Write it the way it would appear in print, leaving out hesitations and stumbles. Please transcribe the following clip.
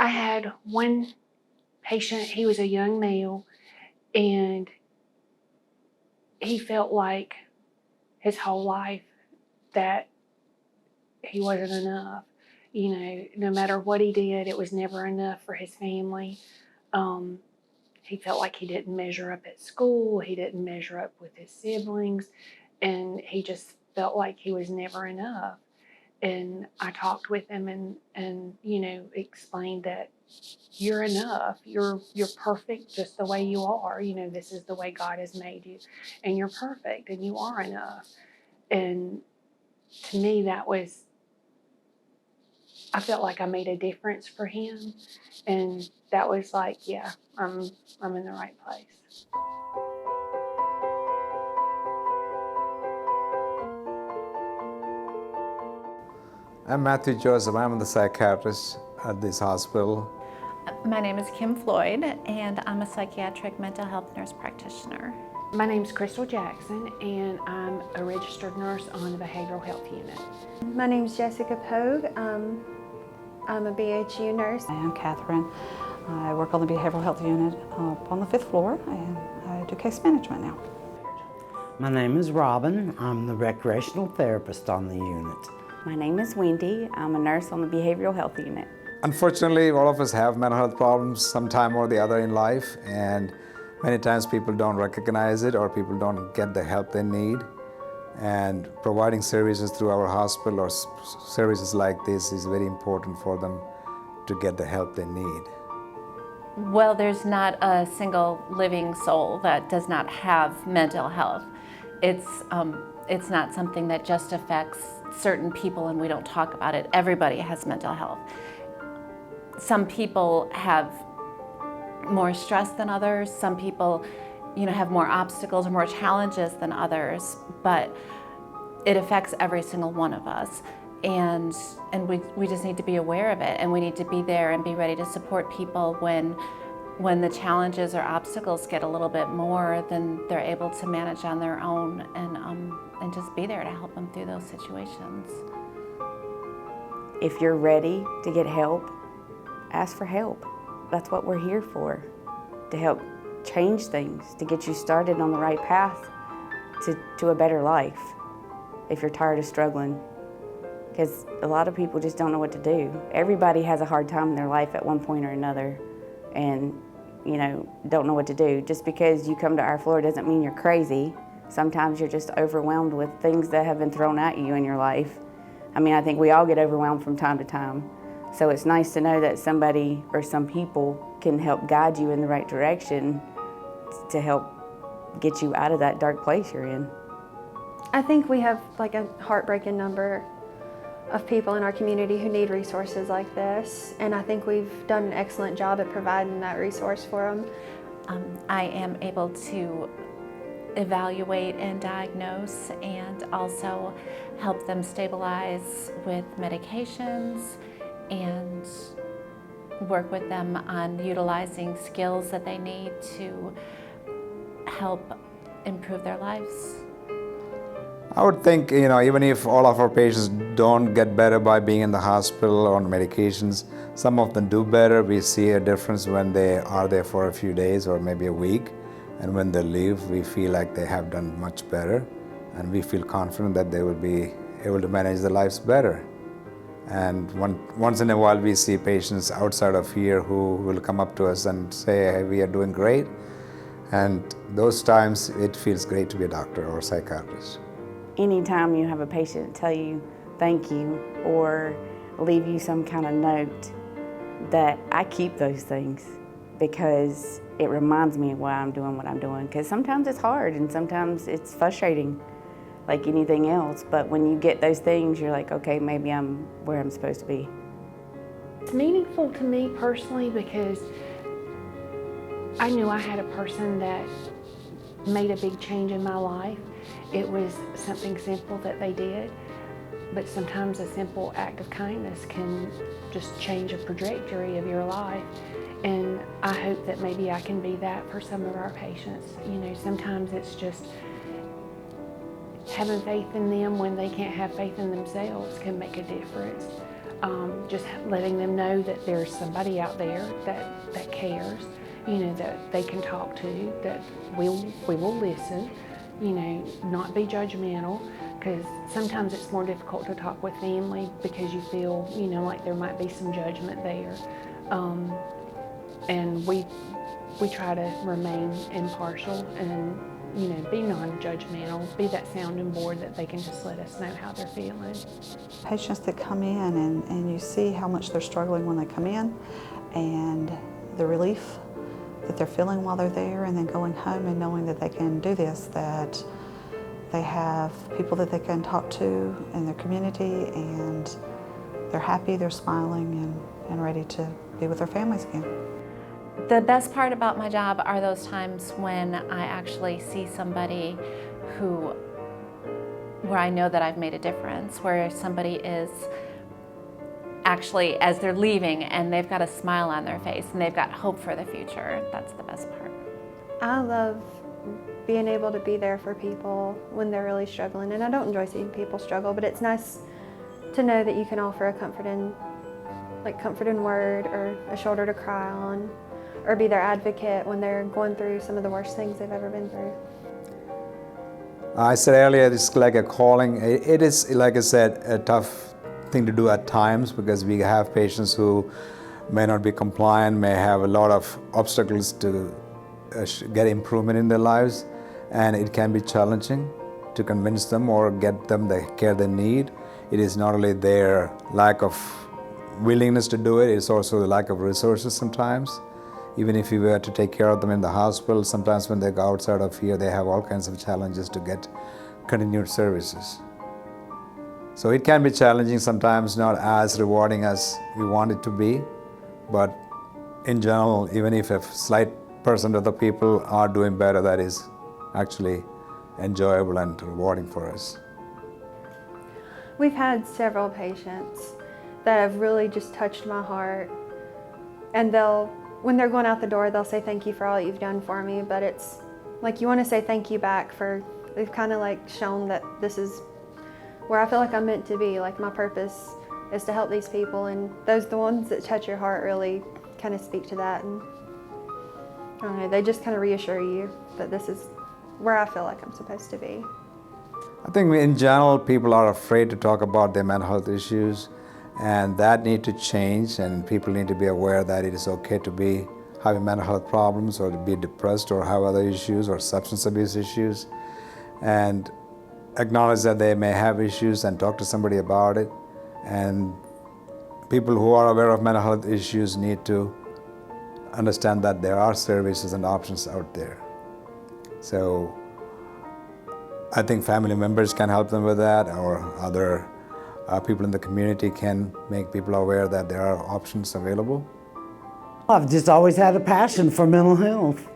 I had one patient, he was a young male, and he felt like his whole life that he wasn't enough. You know, no matter what he did, it was never enough for his family. He felt like he didn't measure up at school, he didn't measure up with his siblings, and he just felt like he was never enough. And I talked with him and explained that you're enough. You're perfect just the way you are. You know, this is the way God has made you, and you're perfect, and you are enough. And to me, I felt like I made a difference for him, and that was like, yeah, I'm in the right place. I'm Matthew Joseph. I'm the psychiatrist at this hospital. My name is Kim Floyd, and I'm a psychiatric mental health nurse practitioner. My name's Crystal Jackson, and I'm a registered nurse on the behavioral health unit. My name's Jessica Pogue. I'm a BHU nurse. I'm Catherine. I work on the behavioral health unit on the 5th floor, and I do case management now. My name is Robin. I'm the recreational therapist on the unit. My name is Wendy. I'm a nurse on the behavioral health unit. Unfortunately, all of us have mental health problems sometime or the other in life, and many times people don't recognize it or people don't get the help they need. And providing services through our hospital or services like this is very important for them to get the help they need. Well, there's not a single living soul that does not have mental health. It's not something that just affects certain people and we don't talk about it. Everybody has mental health. Some people have more stress than others. Some people, have more obstacles or more challenges than others, but it affects every single one of us. And we just need to be aware of it, and we need to be there and be ready to support people when the challenges or obstacles get a little bit more than they're able to manage on their own, and just be there to help them through those situations. If you're ready to get help, ask for help. That's what we're here for, to help change things, to get you started on the right path to a better life if you're tired of struggling. Because a lot of people just don't know what to do. Everybody has a hard time in their life at one point or another and, don't know what to do. Just because you come to our floor doesn't mean you're crazy. Sometimes you're just overwhelmed with things that have been thrown at you in your life. I think we all get overwhelmed from time to time. So it's nice to know that somebody or some people can help guide you in the right direction to help get you out of that dark place you're in. I think we have like a heartbreaking number of people in our community who need resources like this, and I think we've done an excellent job at providing that resource for them. I am able to evaluate and diagnose and also help them stabilize with medications and work with them on utilizing skills that they need to help improve their lives. I would think, even if all of our patients don't get better by being in the hospital or on medications, some of them do better. We see a difference when they are there for a few days or maybe a week. And when they leave, we feel like they have done much better. And we feel confident that they will be able to manage their lives better. And once in a while, we see patients outside of here who will come up to us and say, hey, we are doing great. And those times, it feels great to be a doctor or a psychiatrist. Anytime you have a patient tell you thank you or leave you some kind of note, that I keep those things because it reminds me of why I'm doing what I'm doing. Because sometimes it's hard and sometimes it's frustrating like anything else. But when you get those things, you're like, okay, maybe I'm where I'm supposed to be. It's meaningful to me personally because I knew I had a person that made a big change in my life. It was something simple that they did, but sometimes a simple act of kindness can just change a trajectory of your life. And I hope that maybe I can be that for some of our patients. Sometimes it's just having faith in them when they can't have faith in themselves can make a difference. just letting them know that there's somebody out there that cares, that they can talk to, that we will listen, not be judgmental, because sometimes it's more difficult to talk with family because you feel, like there might be some judgment there. And we try to remain impartial and, be non-judgmental, be that sounding board that they can just let us know how they're feeling. Patients that come in and you see how much they're struggling when they come in, and the relief that they're feeling while they're there, and then going home and knowing that they can do this, that they have people that they can talk to in their community, and they're happy, they're smiling, and ready to be with their families again. The best part about my job are those times when I actually see somebody where I know that I've made a difference, where somebody is actually, as they're leaving, and they've got a smile on their face and they've got hope for the future. That's the best part. I love being able to be there for people when they're really struggling, and I don't enjoy seeing people struggle, but it's nice to know that you can offer a comforting word or a shoulder to cry on, or be their advocate when they're going through some of the worst things they've ever been through. I said earlier, it's like a calling. It is, like I said, a tough thing to do at times, because we have patients who may not be compliant, may have a lot of obstacles to get improvement in their lives, and it can be challenging to convince them or get them the care they need. It is not only their lack of willingness to do it, it's also the lack of resources sometimes. Even if you were to take care of them in the hospital, sometimes when they go outside of here, they have all kinds of challenges to get continued services. So it can be challenging sometimes, not as rewarding as we want it to be, but in general, even if a slight percent of the people are doing better, that is actually enjoyable and rewarding for us. We've had several patients that have really just touched my heart, and when they're going out the door, they'll say thank you for all you've done for me, but it's like you want to say thank you back for, they've kind of like shown that this is where I feel like I'm meant to be, like my purpose is to help these people, and those the ones that touch your heart really kind of speak to that, and I don't know, they just kind of reassure you that this is where I feel like I'm supposed to be. I think in general, people are afraid to talk about their mental health issues, and that need to change, and people need to be aware that it is okay to be having mental health problems, or to be depressed, or have other issues, or substance abuse issues, and acknowledge that they may have issues and talk to somebody about it. And people who are aware of mental health issues need to understand that there are services and options out there. So I think family members can help them with that, or other people in the community can make people aware that there are options available. I've just always had a passion for mental health.